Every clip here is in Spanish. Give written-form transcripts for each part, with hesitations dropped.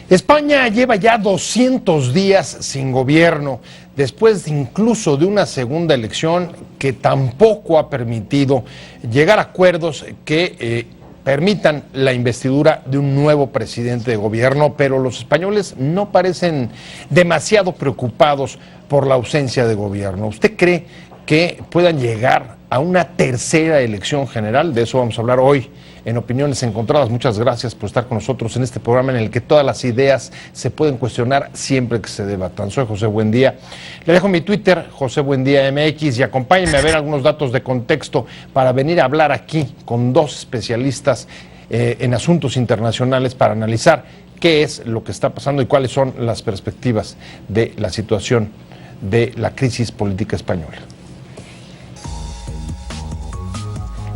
España lleva ya 200 días sin gobierno, después incluso de una segunda elección que tampoco ha permitido llegar a acuerdos que permitan la investidura de un nuevo presidente de gobierno, pero los españoles no parecen demasiado preocupados por la ausencia de gobierno. ¿Usted cree que puedan llegar a una tercera elección general? De eso vamos a hablar hoy en Opiniones Encontradas. Muchas gracias por estar con nosotros en este programa en el que todas las ideas se pueden cuestionar siempre que se debatan. Soy José Buendía. Le dejo mi Twitter, José Buendía MX, y acompáñenme a ver algunos datos de contexto para venir a hablar aquí con dos especialistas en asuntos internacionales para analizar qué es lo que está pasando y cuáles son las perspectivas de la situación de la crisis política española.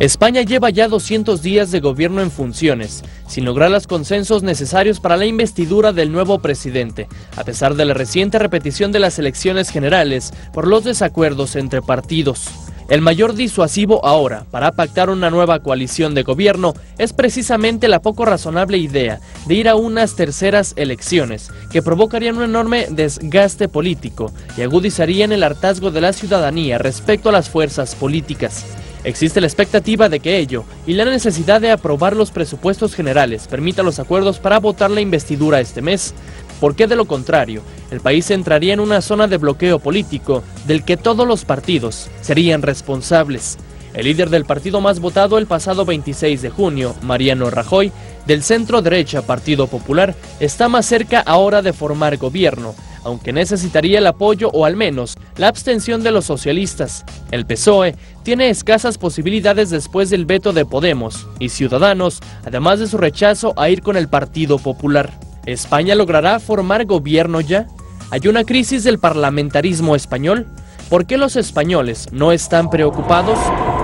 España lleva ya 200 días de gobierno en funciones, sin lograr los consensos necesarios para la investidura del nuevo presidente, a pesar de la reciente repetición de las elecciones generales por los desacuerdos entre partidos. El mayor disuasivo ahora para pactar una nueva coalición de gobierno es precisamente la poco razonable idea de ir a unas terceras elecciones, que provocarían un enorme desgaste político y agudizarían el hartazgo de la ciudadanía respecto a las fuerzas políticas. Existe la expectativa de que ello y la necesidad de aprobar los presupuestos generales permita los acuerdos para votar la investidura este mes, porque de lo contrario, el país entraría en una zona de bloqueo político del que todos los partidos serían responsables. El líder del partido más votado el pasado 26 de junio, Mariano Rajoy, del centro derecha Partido Popular, está más cerca ahora de formar gobierno, aunque necesitaría el apoyo o al menos la abstención de los socialistas. El PSOE tiene escasas posibilidades después del veto de Podemos y Ciudadanos, además de su rechazo a ir con el Partido Popular. ¿España logrará formar gobierno ya? ¿Hay una crisis del parlamentarismo español? ¿Por qué los españoles no están preocupados?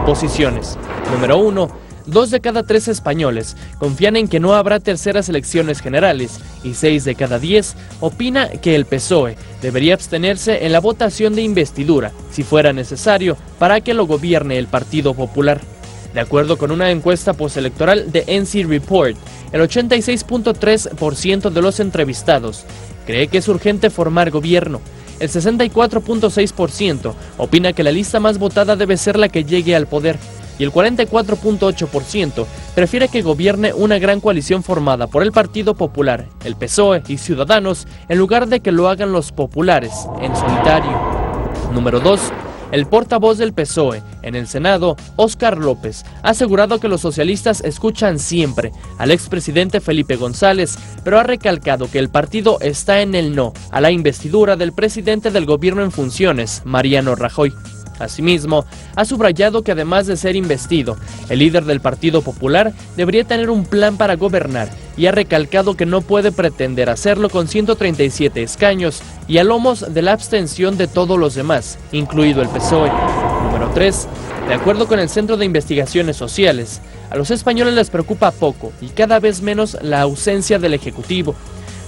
Posiciones. Número 1. 2 de cada 3 españoles confían en que no habrá terceras elecciones generales y 6 de cada 10 opina que el PSOE debería abstenerse en la votación de investidura, si fuera necesario, para que lo gobierne el Partido Popular. De acuerdo con una encuesta postelectoral de NC Report, el 86.3% de los entrevistados cree que es urgente formar gobierno. El 64.6% opina que la lista más votada debe ser la que llegue al poder, y el 44.8% prefiere que gobierne una gran coalición formada por el Partido Popular, el PSOE y Ciudadanos, en lugar de que lo hagan los populares en solitario. Número 2. El portavoz del PSOE en el Senado, Óscar López, ha asegurado que los socialistas escuchan siempre al expresidente Felipe González, pero ha recalcado que el partido está en el no a la investidura del presidente del gobierno en funciones, Mariano Rajoy. Asimismo, ha subrayado que además de ser investido, el líder del Partido Popular debería tener un plan para gobernar y ha recalcado que no puede pretender hacerlo con 137 escaños y a lomos de la abstención de todos los demás, incluido el PSOE. Número 3. De acuerdo con el Centro de Investigaciones Sociales, a los españoles les preocupa poco y cada vez menos la ausencia del Ejecutivo.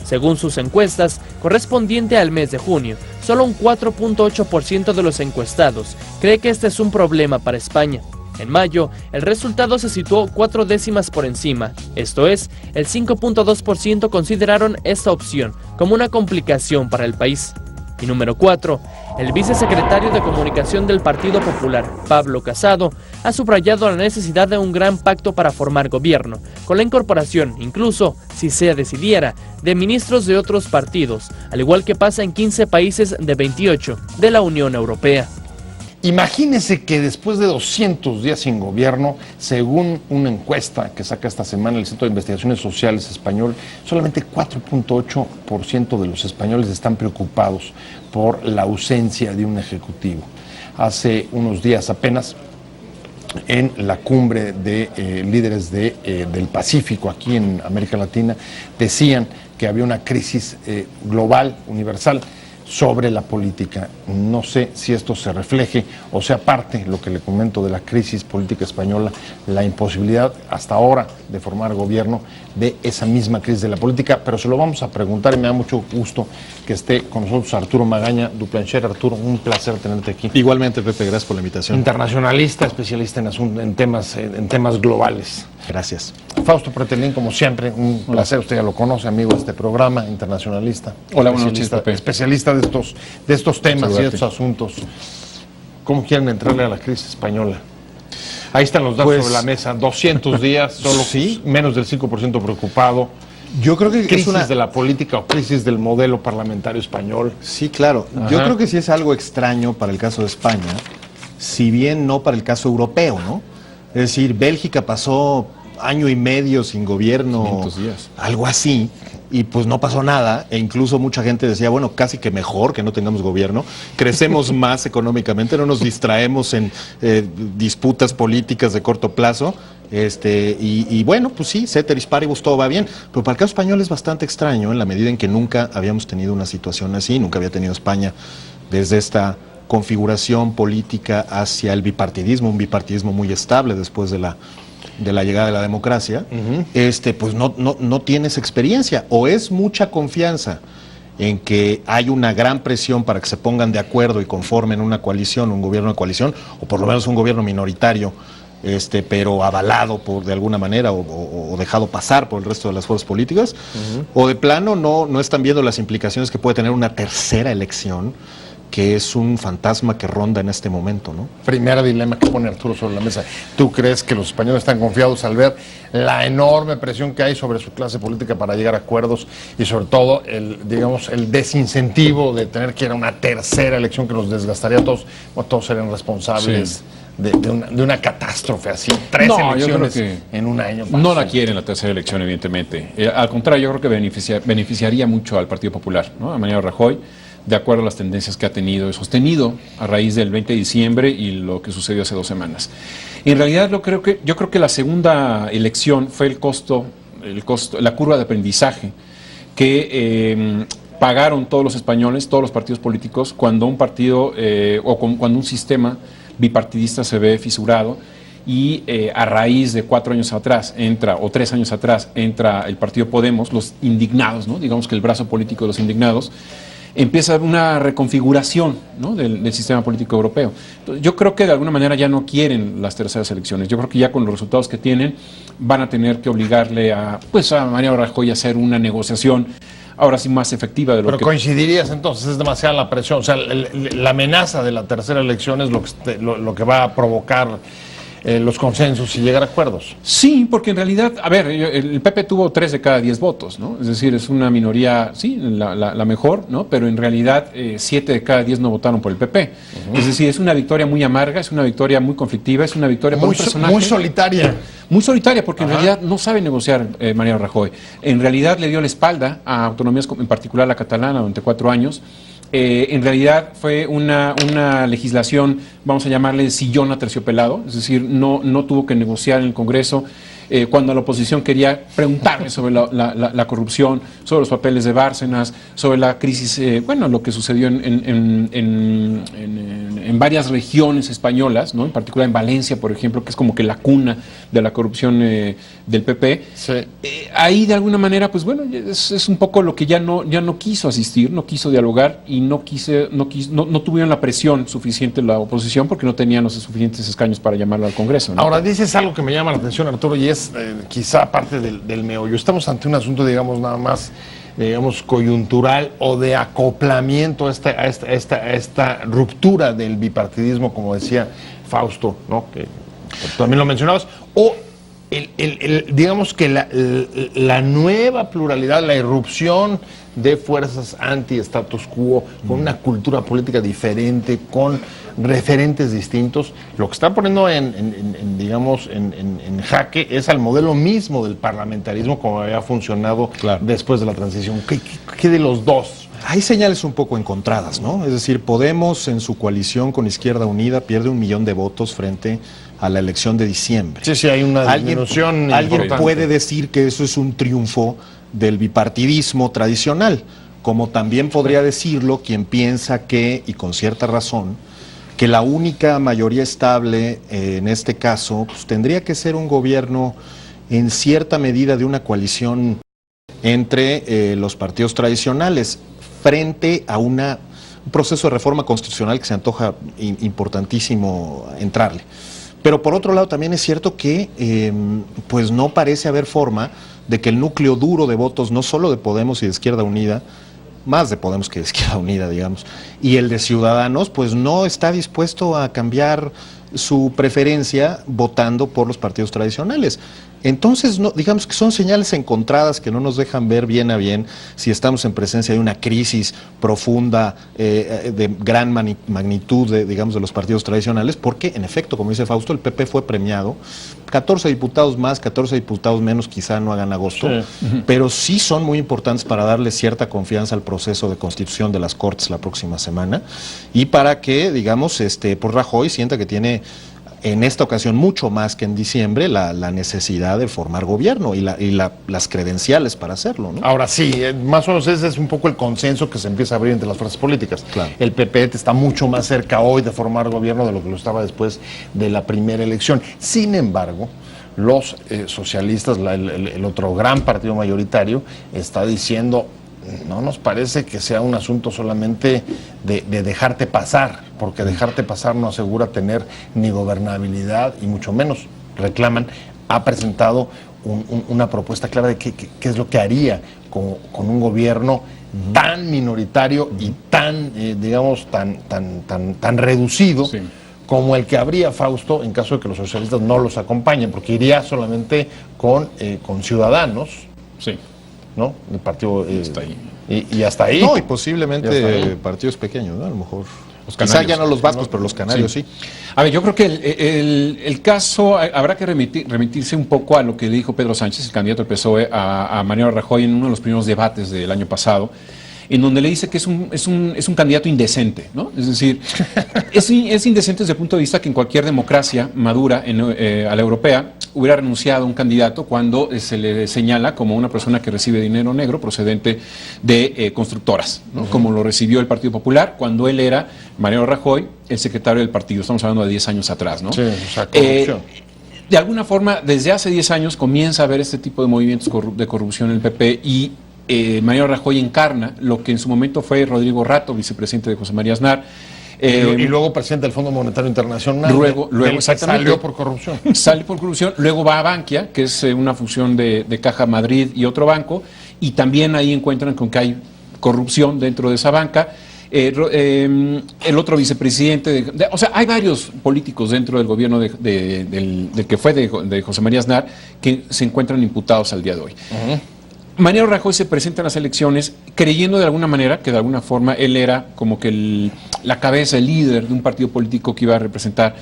Según sus encuestas, correspondiente al mes de junio, solo un 4.8% de los encuestados cree que este es un problema para España. En mayo, el resultado se situó 4 décimas por encima, esto es, el 5.2% consideraron esta opción como una complicación para el país. Y número 4, el vicesecretario de Comunicación del Partido Popular, Pablo Casado, ha subrayado la necesidad de un gran pacto para formar gobierno, con la incorporación, incluso, si se decidiera, de ministros de otros partidos, al igual que pasa en 15 países de 28 de la Unión Europea. Imagínese que después de 200 días sin gobierno, según una encuesta que saca esta semana el Centro de Investigaciones Sociales español, solamente 4.8% de los españoles están preocupados por la ausencia de un ejecutivo. Hace unos días apenas, en la cumbre de líderes del Pacífico aquí en América Latina, decían que había una crisis global, universal, sobre la política. No sé si esto se refleje o sea parte, lo que le comento de la crisis política española, la imposibilidad hasta ahora de formar gobierno de esa misma crisis de la política, pero se lo vamos a preguntar y me da mucho gusto que esté con nosotros Arturo Magaña Duplancher. Arturo, un placer tenerte aquí. Igualmente, Pepe, gracias por la invitación. Internacionalista, especialista en temas globales. Gracias. Fausto Pretelín, como siempre, un placer. Usted ya lo conoce, amigo de este programa, internacionalista. Hola, buenas noches, Pepe. Especialista de estos temas y de estos asuntos. ¿Cómo quieren entrarle a la crisis española? Ahí están los datos sobre la mesa. 200 días, solo sí, menos del 5% preocupado. Yo creo que crisis de la política o crisis del modelo parlamentario español. Sí, claro. Ajá. Yo creo que sí es algo extraño para el caso de España, si bien no para el caso europeo, ¿no? Es decir, Bélgica pasó año y medio sin gobierno, 500 días. Algo así, y pues no pasó nada, e incluso mucha gente decía, bueno, casi que mejor que no tengamos gobierno, crecemos más económicamente, no nos distraemos en disputas políticas de corto plazo, y bueno, pues sí, ceteris paribus, todo va bien, pero para el caso español es bastante extraño en la medida en que nunca habíamos tenido una situación así, nunca había tenido España desde esta configuración política hacia el bipartidismo, un bipartidismo muy estable después de la llegada de la democracia. Pues no tienes experiencia, o es mucha confianza en que hay una gran presión para que se pongan de acuerdo y conformen una coalición, un gobierno de coalición, o por lo menos un gobierno minoritario, pero avalado de alguna manera o dejado pasar por el resto de las fuerzas políticas, o de plano no están viendo las implicaciones que puede tener una tercera elección, que es un fantasma que ronda en este momento, ¿no? Primer dilema que pone Arturo sobre la mesa. ¿Tú crees que los españoles están confiados al ver la enorme presión que hay sobre su clase política para llegar a acuerdos y sobre todo el desincentivo de tener que ir a una tercera elección que los desgastaría a todos? Bueno, todos serían responsables. Sí. De una catástrofe así, 3 elecciones en un año. No la quieren la tercera elección, evidentemente. Al contrario, yo creo que beneficiaría mucho al Partido Popular, ¿no? A Mariano Rajoy, de acuerdo a las tendencias que ha tenido y sostenido a raíz del 20 de diciembre y lo que sucedió hace 2 semanas. En realidad yo creo que la segunda elección fue el costo, la curva de aprendizaje que pagaron todos los españoles, todos los partidos políticos, cuando un partido cuando un sistema bipartidista se ve fisurado y a raíz de 4 años atrás o 3 años atrás entra el partido Podemos, los indignados, ¿no? Digamos que el brazo político de los indignados, empieza una reconfiguración, ¿no? del sistema político europeo. Entonces, yo creo que de alguna manera ya no quieren las terceras elecciones. Yo creo que ya con los resultados que tienen van a tener que obligarle a Mariano Rajoy a hacer una negociación ahora sí más efectiva de lo Pero coincidirías entonces, es demasiada la presión, o sea, la amenaza de la tercera elección es lo que va a provocar los consensos y llegar a acuerdos. Sí, porque en realidad, a ver, el PP tuvo 3 de cada 10 votos, ¿no? Es decir, es una minoría, sí, la mejor, ¿no? Pero en realidad 7 de cada 10 no votaron por el PP. Es decir, es una victoria muy amarga, es una victoria muy conflictiva, es una victoria por un personaje muy solitaria. Muy solitaria, porque en realidad no sabe negociar Mariano Rajoy. En realidad le dio la espalda a autonomías, en particular la catalana, durante 4 años. En realidad fue una legislación, vamos a llamarle sillón aterciopelado, es decir, no tuvo que negociar en el Congreso. Cuando la oposición quería preguntarle sobre la corrupción, sobre los papeles de Bárcenas, sobre la crisis, lo que sucedió en varias regiones españolas, ¿no? En particular en Valencia, por ejemplo, que es como que la cuna de la corrupción del PP. Sí. Ahí de alguna manera, pues bueno, es un poco lo que ya no quiso asistir, no quiso dialogar y no tuvieron la presión suficiente la oposición porque no tenían los suficientes escaños para llamarlo al Congreso, ¿no? Ahora dices algo que me llama la atención, Arturo, y es quizá parte del meollo. Estamos ante un asunto, digamos, nada más, digamos, coyuntural o de acoplamiento a esta ruptura del bipartidismo, como decía Fausto, ¿no? Que también lo mencionabas, o digamos que la nueva pluralidad, la irrupción de fuerzas anti-status quo, con una cultura política diferente, con referentes distintos, lo que está poniendo en jaque es al modelo mismo del parlamentarismo como había funcionado después de la transición. ¿Qué de los dos? Hay señales un poco encontradas, ¿no? Es decir, Podemos en su coalición con Izquierda Unida pierde 1 millón de votos frente a la elección de diciembre. Sí, hay una disminución. Alguien puede decir que eso es un triunfo del bipartidismo tradicional, como también podría decirlo quien piensa que, y con cierta razón, que la única mayoría estable en este caso pues, tendría que ser un gobierno en cierta medida de una coalición entre los partidos tradicionales frente a un proceso de reforma constitucional que se antoja importantísimo entrarle. Pero por otro lado también es cierto que pues no parece haber forma de que el núcleo duro de votos, no solo de Podemos y de Izquierda Unida, más de Podemos que de Izquierda Unida, digamos, y el de Ciudadanos, pues no está dispuesto a cambiar su preferencia votando por los partidos tradicionales. Entonces, no, digamos que son señales encontradas que no nos dejan ver bien a bien si estamos en presencia de una crisis profunda de gran magnitud de los partidos tradicionales, porque en efecto, como dice Fausto, el PP fue premiado. 14 diputados más, 14 diputados menos quizá no hagan agosto, pero sí son muy importantes para darle cierta confianza al proceso de constitución de las Cortes la próxima semana y para que, digamos, por Rajoy sienta que tiene en esta ocasión mucho más que en diciembre la necesidad de formar gobierno y las credenciales para hacerlo, ¿no? Ahora sí, más o menos ese es un poco el consenso que se empieza a abrir entre las fuerzas políticas. Claro. El PP está mucho más cerca hoy de formar gobierno de lo que lo estaba después de la primera elección. Sin embargo, los socialistas, el otro gran partido mayoritario, está diciendo: no nos parece que sea un asunto solamente de dejarte pasar, porque dejarte pasar no asegura tener ni gobernabilidad y mucho menos, reclaman, ha presentado una propuesta clara de qué es lo que haría con un gobierno tan minoritario y tan, digamos, tan reducido. Sí. Como el que habría, Fausto, en caso de que los socialistas no los acompañen, porque iría solamente con Ciudadanos. Sí. ¿No? El partido Hasta ahí. Y hasta ahí. No, y posiblemente Ya está ahí. partidos pequeños, ¿no? A lo mejor. Los Quizá canarios. ya no los vascos, pero los canarios sí. A ver, yo creo que el caso habrá que remitirse un poco a lo que dijo Pedro Sánchez, el candidato del PSOE, a Mariano Rajoy en uno de los primeros debates del año pasado, en donde le dice que es un candidato indecente, ¿no? Es decir, es indecente desde el punto de vista que en cualquier democracia madura a la europea hubiera renunciado a un candidato cuando se le señala como una persona que recibe dinero negro procedente de constructoras, ¿no? Como lo recibió el Partido Popular cuando él era, Mariano Rajoy, el secretario del partido. Estamos hablando de 10 años atrás, ¿no? Sí, o sea, corrupción. De alguna forma, desde hace 10 años comienza a haber este tipo de movimientos de corrupción en el PP y Mariano Rajoy encarna lo que en su momento fue Rodrigo Rato, vicepresidente de José María Aznar. Y luego presidente del Fondo Monetario Internacional. Luego exactamente. Salió por corrupción. Sale por corrupción, luego va a Bankia, que es una fusión de Caja Madrid y otro banco, y también ahí encuentran con que hay corrupción dentro de esa banca. El otro vicepresidente, o sea, hay varios políticos dentro del gobierno del que fue de José María Aznar que se encuentran imputados al día de hoy. Mariano Rajoy se presenta en las elecciones creyendo de alguna manera que de alguna forma él era como que la cabeza, el líder de un partido político que iba a representar.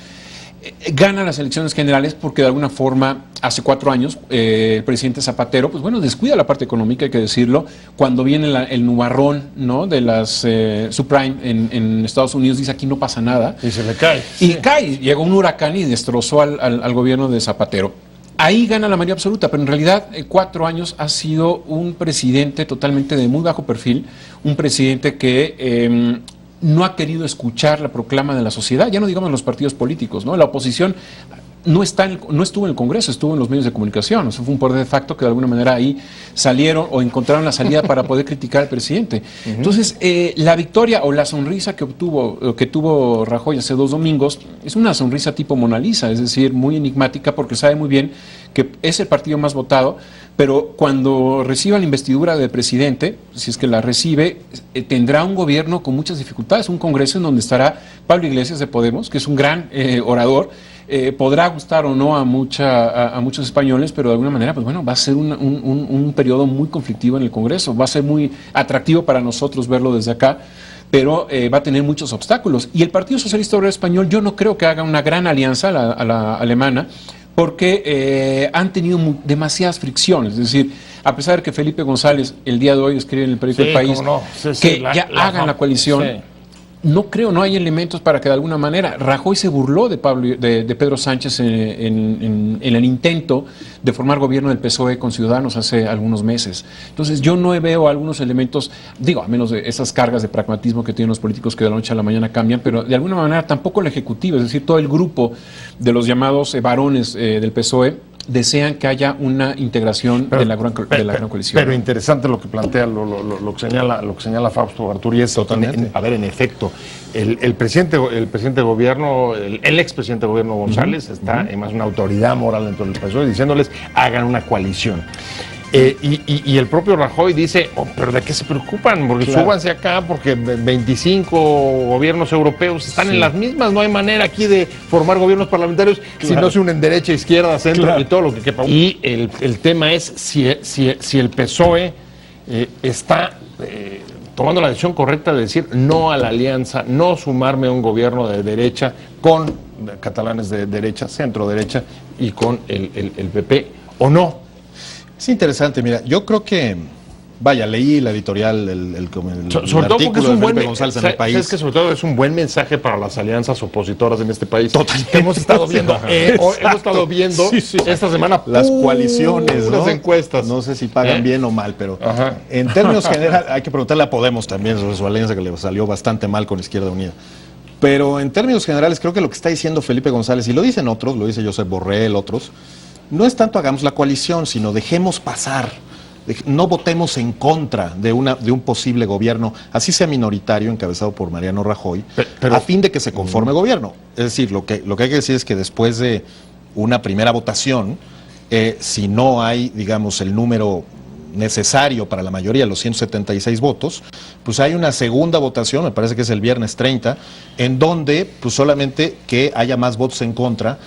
Gana las elecciones generales porque de alguna forma hace 4 años el presidente Zapatero, pues bueno, descuida la parte económica, hay que decirlo, cuando viene el nubarrón, ¿no?, de las subprime en Estados Unidos, dice aquí no pasa nada. Y se le cae. Y cae, llegó un huracán y destrozó al gobierno de Zapatero. Ahí gana la mayoría absoluta, pero en realidad 4 años ha sido un presidente totalmente de muy bajo perfil, un presidente que no ha querido escuchar la proclama de la sociedad, ya no digamos los partidos políticos, ¿no? La oposición no estuvo en el Congreso, estuvo en los medios de comunicación. Eso fue un poder de facto que de alguna manera ahí salieron o encontraron la salida para poder criticar al presidente. Entonces, la victoria o la sonrisa que tuvo Rajoy hace 2 domingos es una sonrisa tipo Mona Lisa, es decir, muy enigmática porque sabe muy bien que es el partido más votado, pero cuando reciba la investidura de presidente, si es que la recibe, tendrá un gobierno con muchas dificultades, un Congreso en donde estará Pablo Iglesias de Podemos, que es un gran orador. Podrá gustar o no a muchos españoles, pero de alguna manera, pues bueno, va a ser un periodo muy conflictivo en el Congreso, va a ser muy atractivo para nosotros verlo desde acá, pero va a tener muchos obstáculos. Y el Partido Socialista Obrero Español, yo no creo que haga una gran alianza a la alemana, porque han tenido demasiadas fricciones, es decir, a pesar de que Felipe González el día de hoy escribe en el periódico El País que ya hagan la coalición. Sí. No hay elementos para que de alguna manera. Rajoy se burló de Pedro Sánchez en el intento de formar gobierno del PSOE con Ciudadanos hace algunos meses. Entonces yo no veo algunos elementos, a menos de esas cargas de pragmatismo que tienen los políticos que de la noche a la mañana cambian, pero de alguna manera tampoco el Ejecutivo, es decir, todo el grupo de los llamados varones del PSOE, desean que haya una integración de la gran coalición. Pero interesante lo que plantea, lo que señala Fausto Arturi, es, totalmente. En efecto, el presidente de gobierno, el expresidente de gobierno González, está además una autoridad moral dentro del PSOE diciéndoles hagan una coalición. Y el propio Rajoy dice, pero ¿de qué se preocupan? Porque súbanse acá, porque 25 gobiernos europeos están en las mismas, no hay manera aquí de formar gobiernos parlamentarios si no se unen derecha, izquierda, centro y todo lo que quepa. Y el tema es si el PSOE está tomando la decisión correcta de decir no a la alianza, no sumarme a un gobierno de derecha con catalanes de derecha, centro derecha y con el PP, o no. Es interesante, mira, yo creo que, vaya, leí la editorial, el sobre todo porque es un buen González en El País. Es que sobre todo es un buen mensaje para las alianzas opositoras en este país. Totalmente. Hemos estado viendo, esta semana las coaliciones, las encuestas. No sé si pagan bien o mal, pero en términos generales hay que preguntarle a Podemos también sobre su alianza que le salió bastante mal con Izquierda Unida. Pero en términos generales creo que lo que está diciendo Felipe González, y lo dicen otros, lo dice Josep Borrell, otros, no es tanto hagamos la coalición, sino dejemos pasar, no votemos en contra de un posible gobierno, así sea minoritario, encabezado por Mariano Rajoy, a fin de que se conforme gobierno. Es decir, lo que hay que decir es que después de una primera votación, si no hay, digamos, el número necesario para la mayoría, los 176 votos, pues hay una segunda votación, me parece que es el viernes 30, en donde pues solamente que haya más votos en contra,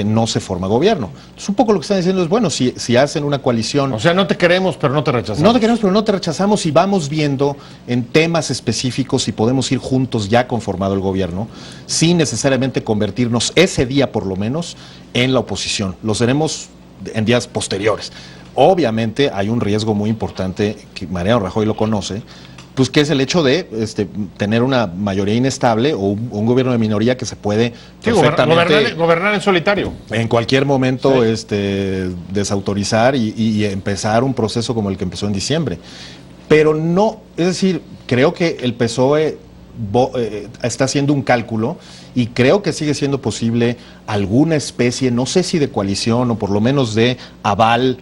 no se forma gobierno. Entonces, un poco lo que están diciendo es, bueno, si hacen una coalición... O sea, no te queremos, pero no te rechazamos. No te queremos, pero no te rechazamos, y vamos viendo en temas específicos si podemos ir juntos ya conformado el gobierno, sin necesariamente convertirnos ese día por lo menos en la oposición. Lo seremos en días posteriores. Obviamente hay un riesgo muy importante, que Mariano Rajoy lo conoce, pues que es el hecho de tener una mayoría inestable o un gobierno de minoría que se puede perfectamente gobernar en solitario. En cualquier momento desautorizar y empezar un proceso como el que empezó en diciembre. Pero no, es decir, creo que el PSOE está haciendo un cálculo y creo que sigue siendo posible alguna especie, no sé si de coalición o por lo menos de aval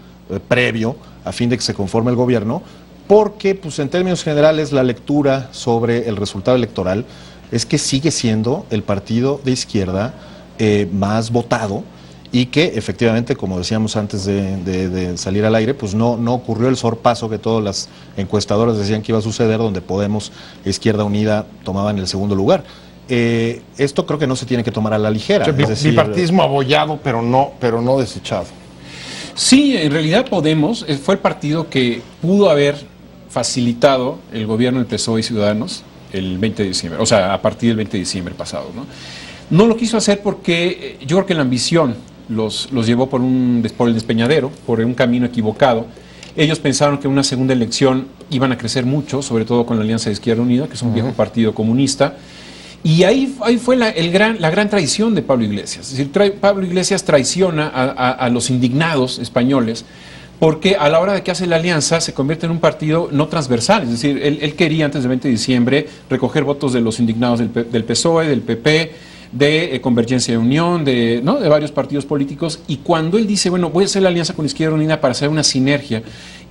previo a fin de que se conforme el gobierno, porque pues en términos generales la lectura sobre el resultado electoral es que sigue siendo el partido de izquierda más votado y que efectivamente, como decíamos antes de salir al aire, pues no ocurrió el sorpaso que todas las encuestadoras decían que iba a suceder, donde Podemos e Izquierda Unida tomaban el segundo lugar. Esto creo que no se tiene que tomar a la ligera. O sea, es decir, bipartidismo abollado, pero no desechado. Sí, en realidad Podemos fue el partido que pudo haber facilitado el gobierno del PSOE y Ciudadanos el 20 de diciembre, o sea, a partir del 20 de diciembre pasado, ¿no? No lo quiso hacer porque yo creo que la ambición los llevó por el despeñadero, por un camino equivocado. Ellos pensaron que en una segunda elección iban a crecer mucho, sobre todo con la Alianza de Izquierda Unida, que es un viejo partido comunista. Y ahí fue la gran traición de Pablo Iglesias. Es decir, Pablo Iglesias traiciona a los indignados españoles porque a la hora de que hace la alianza se convierte en un partido no transversal. Es decir, él quería antes del 20 de diciembre recoger votos de los indignados del PSOE, del PP, de Convergencia de Unión, de varios partidos políticos. Y cuando él dice, bueno, voy a hacer la alianza con Izquierda Unida para hacer una sinergia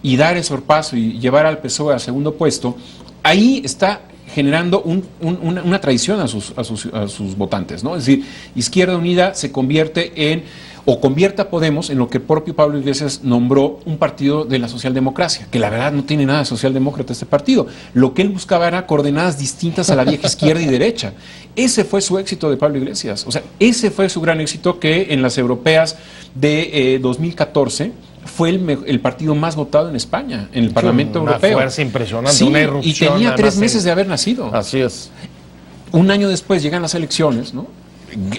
y dar el sorpaso y llevar al PSOE al segundo puesto, ahí está generando una traición a sus votantes, ¿no? Es decir, Izquierda Unida se convierte convierte a Podemos en lo que el propio Pablo Iglesias nombró un partido de la socialdemocracia, que la verdad no tiene nada de socialdemócrata este partido. Lo que él buscaba era coordenadas distintas a la vieja izquierda y derecha. Ese fue su éxito de Pablo Iglesias. O sea, ese fue su gran éxito, que en las europeas de 2014 fue el partido más votado en España, en el Parlamento Europeo. Una fuerza impresionante, sí, una irrupción. Y tenía 3 meses de haber nacido. Así es. Un año después llegan las elecciones, ¿no?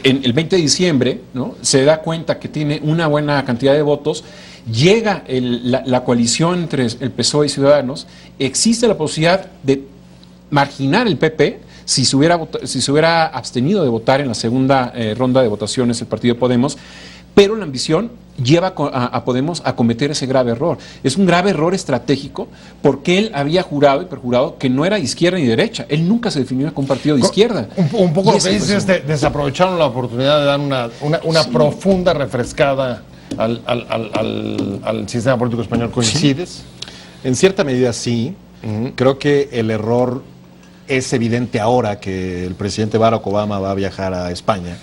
En el 20 de diciembre, ¿no? Se da cuenta que tiene una buena cantidad de votos, llega la coalición entre el PSOE y Ciudadanos, existe la posibilidad de marginar el PP si se hubiera abstenido de votar en la segunda ronda de votaciones el partido de Podemos, pero la ambición lleva a Podemos a cometer ese grave error. Es un grave error estratégico porque él había jurado y perjurado que no era izquierda ni derecha. Él nunca se definió como un partido de izquierda. Un poco lo que dices es desaprovecharon la oportunidad de dar una profunda refrescada al sistema político español. ¿Coincides? En cierta medida sí. Creo que el error es evidente ahora que el presidente Barack Obama va a viajar a España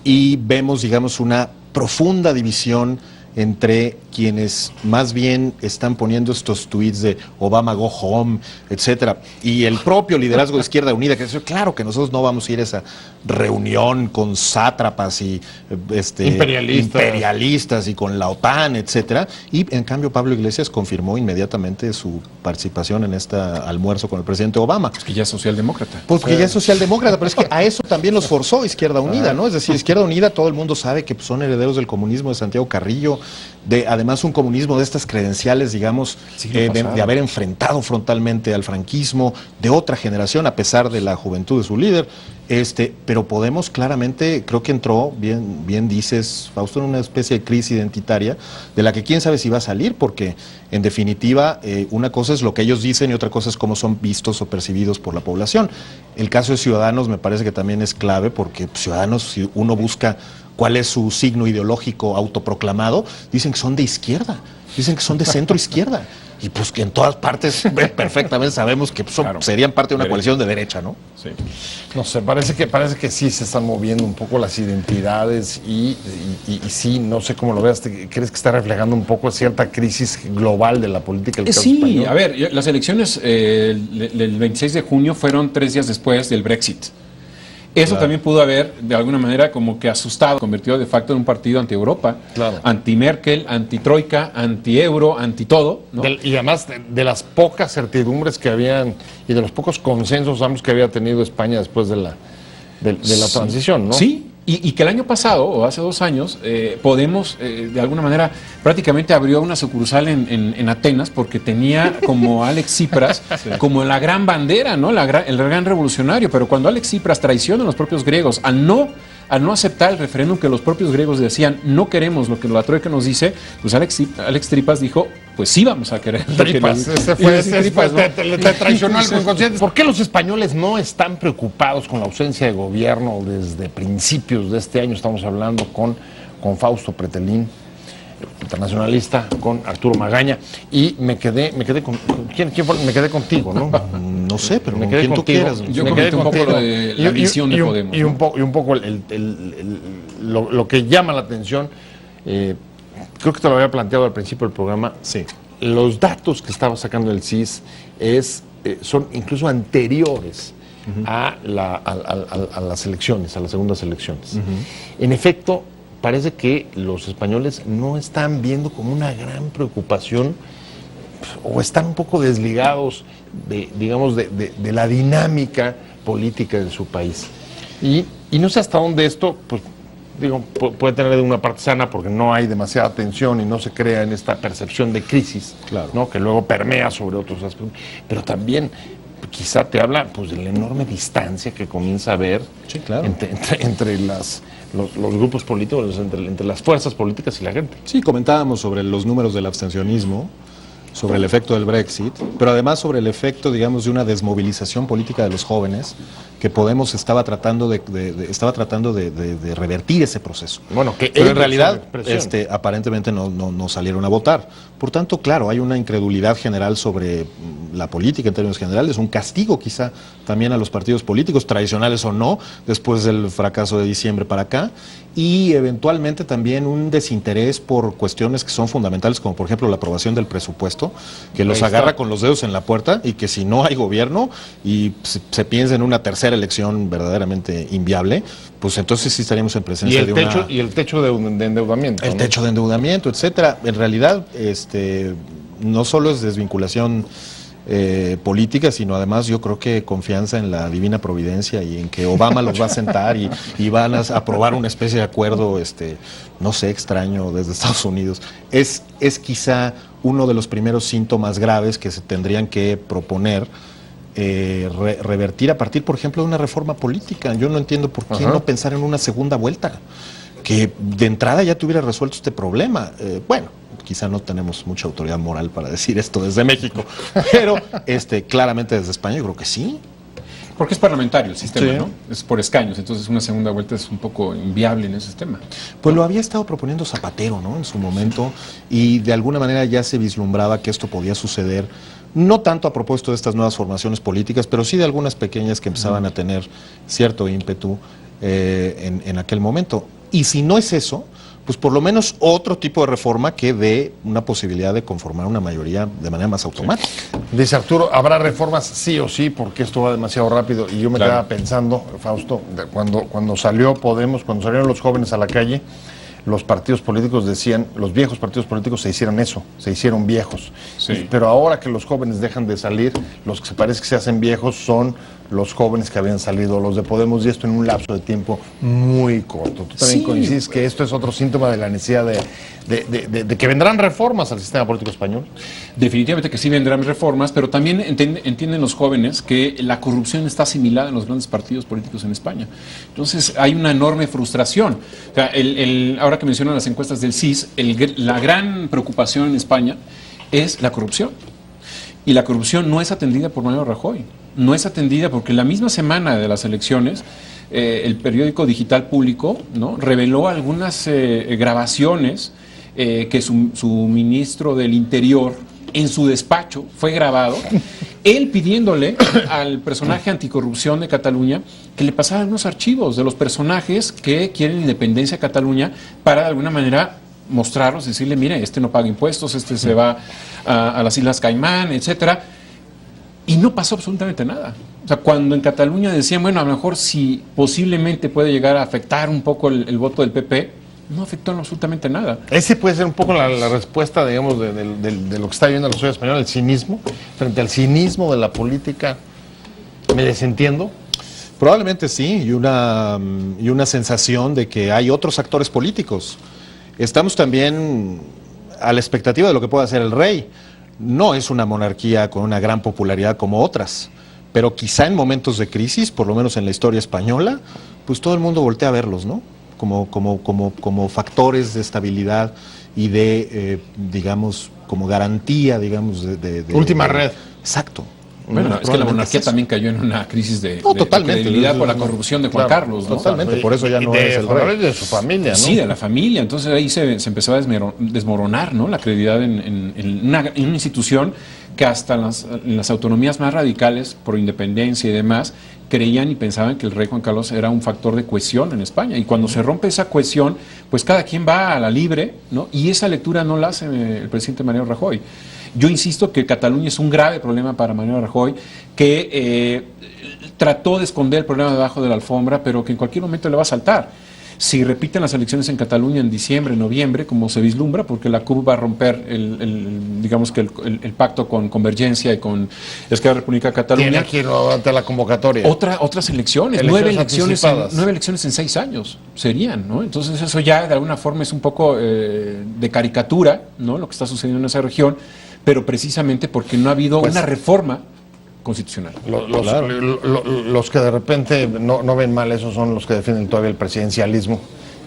y vemos, digamos, una profunda división entre quienes más bien están poniendo estos tweets de Obama go home, etcétera, y el propio liderazgo de Izquierda Unida, que dice, claro que nosotros no vamos a ir a esa reunión con sátrapas y imperialistas y con la OTAN, etcétera, y en cambio Pablo Iglesias confirmó inmediatamente su participación en este almuerzo con el presidente Obama. Pues que ya es socialdemócrata. Pues que ya es socialdemócrata, pero es que a eso también los forzó Izquierda Unida, ¿no? Es decir, Izquierda Unida, todo el mundo sabe que son herederos del comunismo de Santiago Carrillo, de además un comunismo de estas credenciales, digamos, de haber enfrentado frontalmente al franquismo, de otra generación, a pesar de la juventud de su líder. Pero Podemos claramente, creo que entró, bien dices, Fausto, en una especie de crisis identitaria, de la que quién sabe si va a salir, porque en definitiva una cosa es lo que ellos dicen y otra cosa es cómo son vistos o percibidos por la población. El caso de Ciudadanos me parece que también es clave, porque Ciudadanos, si uno busca cuál es su signo ideológico autoproclamado, dicen que son de izquierda, dicen que son de centro izquierda. Y pues que en todas partes perfectamente sabemos que serían parte de una coalición de derecha, ¿no? Sí. No sé, parece que sí se están moviendo un poco las identidades y sí, no sé cómo lo veas. ¿Crees que está reflejando un poco cierta crisis global de la política del caso español? A ver, las elecciones del 26 de junio fueron 3 días después del Brexit. Eso también pudo haber, de alguna manera, como que asustado, convertido de facto en un partido anti-Europa, anti-Merkel, anti-Troika, anti-euro, anti-todo, ¿no? Y además de las pocas certidumbres que habían y de los pocos consensos ambos que había tenido España después de la transición, ¿no? Sí. Y que el año pasado, o hace 2 años, Podemos, de alguna manera, prácticamente abrió una sucursal en Atenas porque tenía como Alex Tsipras como la gran bandera, ¿no? El gran revolucionario. Pero cuando Alex Tsipras traiciona a los propios griegos al no aceptar el referéndum que los propios griegos decían, no queremos lo que la Troika nos dice, pues Alex Tsipras dijo, pues sí vamos a querer. Tripas, te traicionó al inconsciente. ¿Por qué los españoles no están preocupados con la ausencia de gobierno desde principios de este año? Estamos hablando con Fausto Pretelín, internacionalista, con Arturo Magaña, y me quedé con ¿quién fue? Me quedé contigo, ¿no? No sé, pero me quedé quien tú quieras. Yo comenté un poco de la visión de Podemos. Y un poco lo que llama la atención, creo que te lo había planteado al principio del programa. Sí. Los datos que estaba sacando el CIS son incluso anteriores a las elecciones, a las segundas elecciones. En efecto, parece que los españoles no están viendo como una gran preocupación o están un poco desligados de la dinámica política de su país. Y no sé hasta dónde esto, pues digo, puede tener una parte sana porque no hay demasiada tensión y no se crea en esta percepción de crisis, ¿no? Que luego permea sobre otros aspectos, pero también quizá te habla pues de la enorme distancia que comienza a haber entre los grupos políticos, entre las fuerzas políticas y la gente. Sí, comentábamos sobre los números del abstencionismo, sobre el efecto del Brexit, pero además sobre el efecto, digamos, de una desmovilización política de los jóvenes, que Podemos estaba tratando de revertir ese proceso. Bueno, pero en realidad aparentemente no salieron a votar. Por tanto, claro, hay una incredulidad general sobre la política en términos generales, un castigo quizá también a los partidos políticos, tradicionales o no, después del fracaso de diciembre para acá, y eventualmente también un desinterés por cuestiones que son fundamentales, como por ejemplo la aprobación del presupuesto, que los agarra con los dedos en la puerta, y que si no hay gobierno y se piensa en una tercera elección verdaderamente inviable, pues entonces sí estaríamos en presencia de una... Y el techo de endeudamiento. El techo de endeudamiento, etcétera. En realidad, no solo es desvinculación política, sino además yo creo que confianza en la divina providencia y en que Obama los va a sentar y van a aprobar una especie de acuerdo, no sé, extraño desde Estados Unidos. Es quizá uno de los primeros síntomas graves que se tendrían que proponer, revertir a partir, por ejemplo, de una reforma política. Yo no entiendo por qué no pensar en una segunda vuelta, que de entrada ya tuviera resuelto este problema. Bueno, quizá no tenemos mucha autoridad moral para decir esto desde México, pero claramente desde España yo creo que sí. Porque es parlamentario el sistema, Sí. ¿no? Es por escaños, entonces una segunda vuelta es un poco inviable en ese sistema. Pues lo había estado proponiendo Zapatero, ¿no? En su momento, y de alguna manera ya se vislumbraba que esto podía suceder, no tanto a propósito de estas nuevas formaciones políticas, pero sí de algunas pequeñas que empezaban a tener cierto ímpetu en aquel momento. Y si no es eso, pues por lo menos otro tipo de reforma que dé una posibilidad de conformar una mayoría de manera más automática. Dice Arturo, habrá reformas sí o sí, porque esto va demasiado rápido. Y yo me Claro. quedaba pensando, Fausto, cuando salió Podemos, cuando salieron los jóvenes a la calle, los partidos políticos decían, los viejos partidos políticos se hicieron eso, se hicieron viejos. Sí. Pero ahora que los jóvenes dejan de salir, los que se parece que se hacen viejos son los jóvenes que habían salido, los de Podemos, y esto en un lapso de tiempo muy corto. ¿Tú también Sí. coincides que esto es otro síntoma de la necesidad de que vendrán reformas al sistema político español? Definitivamente que sí vendrán reformas, pero también entienden los jóvenes que la corrupción está asimilada en los grandes partidos políticos en España. Entonces hay una enorme frustración. O sea, ahora que mencionan las encuestas del CIS, la gran preocupación en España es la corrupción. Y la corrupción no es atendida por Mariano Rajoy. No es atendida porque la misma semana de las elecciones, el periódico digital público, ¿no?, reveló algunas grabaciones que su ministro del Interior, en su despacho, fue grabado, él pidiéndole al personaje anticorrupción de Cataluña que le pasara unos archivos de los personajes que quieren independencia de Cataluña para de alguna manera mostrarlos, decirle, mire, este no paga impuestos, este se va a las Islas Caimán, etcétera. Y no pasó absolutamente nada. O sea, cuando en Cataluña decían, bueno, a lo mejor si posiblemente puede llegar a afectar un poco el voto del PP, no afectó absolutamente nada. Ese puede ser un poco la respuesta, digamos, de lo que está viviendo la sociedad española, el cinismo, frente al cinismo de la política. ¿Me desentiendo? Probablemente sí, y una sensación de que hay otros actores políticos. Estamos también a la expectativa de lo que pueda hacer el rey. No es una monarquía con una gran popularidad como otras, pero quizá en momentos de crisis, por lo menos en la historia española, pues todo el mundo voltea a verlos, ¿no? Como factores de estabilidad y de, digamos, como garantía, digamos, de Última red. Exacto. Bueno, es que la monarquía también cayó en una crisis de totalmente, credibilidad por la corrupción de Juan Carlos, ¿no? Totalmente, por eso ya no es el rey. De su familia, ¿no? Sí, de la familia. Entonces ahí se empezó a desmoronar, ¿no?, la credibilidad en una institución que hasta en las autonomías más radicales, por independencia y demás, creían y pensaban que el rey Juan Carlos era un factor de cohesión en España. Y cuando se rompe esa cohesión, pues cada quien va a la libre, ¿no? Y esa lectura no la hace el presidente Mariano Rajoy. Yo insisto que Cataluña es un grave problema para Mariano Rajoy, que trató de esconder el problema debajo de la alfombra, pero que en cualquier momento le va a saltar. Si repiten las elecciones en Cataluña en diciembre, noviembre, como se vislumbra, porque la CUP va a romper digamos que el pacto con Convergencia y con Esquerra República de Cataluña. Tiene que ir ante la convocatoria. Otras elecciones, nueve elecciones en 6 años serían, ¿no? Entonces eso ya de alguna forma es un poco de caricatura, ¿no?, lo que está sucediendo en esa región, pero precisamente porque no ha habido una reforma constitucional. Los que de repente no ven mal eso son los que defienden todavía el presidencialismo,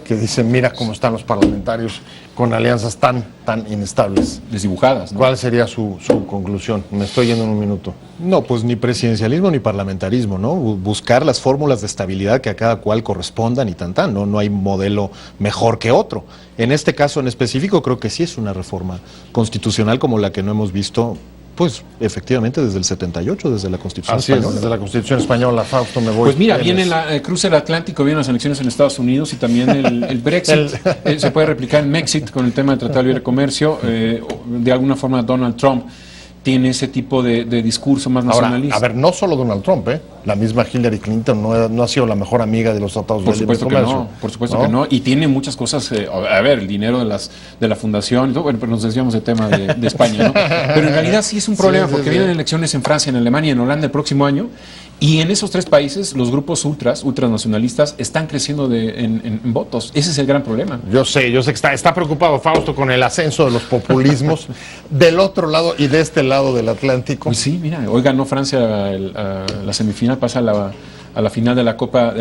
que dicen, mira cómo están los parlamentarios con alianzas tan inestables. Desdibujadas, ¿no? ¿Cuál sería su conclusión? Me estoy yendo en un minuto. No, pues ni presidencialismo ni parlamentarismo, ¿no? Buscar las fórmulas de estabilidad que a cada cual correspondan y tan, ¿no? No hay modelo mejor que otro. En este caso en específico creo que sí es una reforma constitucional como la que no hemos visto, pues efectivamente desde el 78, desde la Constitución española. Desde la Constitución española, Fausto, me voy. Pues mira, viene el cruce del Atlántico, vienen las elecciones en Estados Unidos y también el Brexit. Se puede replicar en Mexit con el tema del Tratado de Libre Comercio. De alguna forma Donald Trump tiene ese tipo de discurso más nacionalista. Ahora, a ver, no solo Donald Trump, la misma Hillary Clinton no ha sido la mejor amiga de los tratados de libre comercio. Por supuesto que no, y tiene muchas cosas, a ver, el dinero de la fundación, y todo, bueno, pero nos desviamos del tema de España, ¿no? Pero en realidad sí es un problema, porque vienen elecciones en Francia, en Alemania y en Holanda el próximo año, y en esos 3 países los grupos ultranacionalistas están creciendo en votos. Ese es el gran problema. Yo sé que está preocupado Fausto con el ascenso de los populismos del otro lado y de este lado del Atlántico. Pues sí, mira, hoy ganó Francia la semifinal, pasa a a la final de la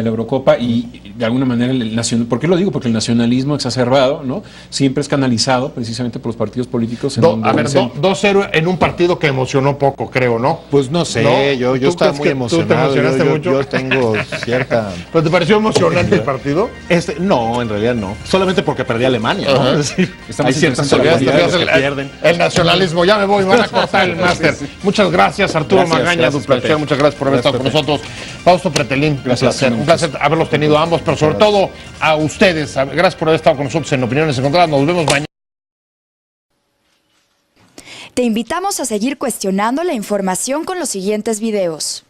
Eurocopa y de alguna manera el nacional, ¿por qué lo digo? Porque el nacionalismo exacerbado, ¿no? Siempre es canalizado precisamente por los partidos políticos. A ver, 2-0 en un partido que emocionó poco, creo, ¿no? Pues no sé, ¿No? yo estaba muy emocionado. ¿Tú te emocionaste mucho? Yo tengo cierta... ¿Pero te pareció emocionante el partido? No, en realidad no. Solamente porque perdí Alemania, ¿no? Es decir, hay ciertas probabilidades que pierden. El nacionalismo, ya me voy, van a cortar el máster. Muchas gracias, Arturo Magaña, Duplacer, muchas gracias por haber estado con nosotros. Fausto Pretelín, un placer haberlos tenido a ambos, pero sobre todo a ustedes. Gracias por haber estado con nosotros en Opiniones Encontradas. Nos vemos mañana. Te invitamos a seguir cuestionando la información con los siguientes videos.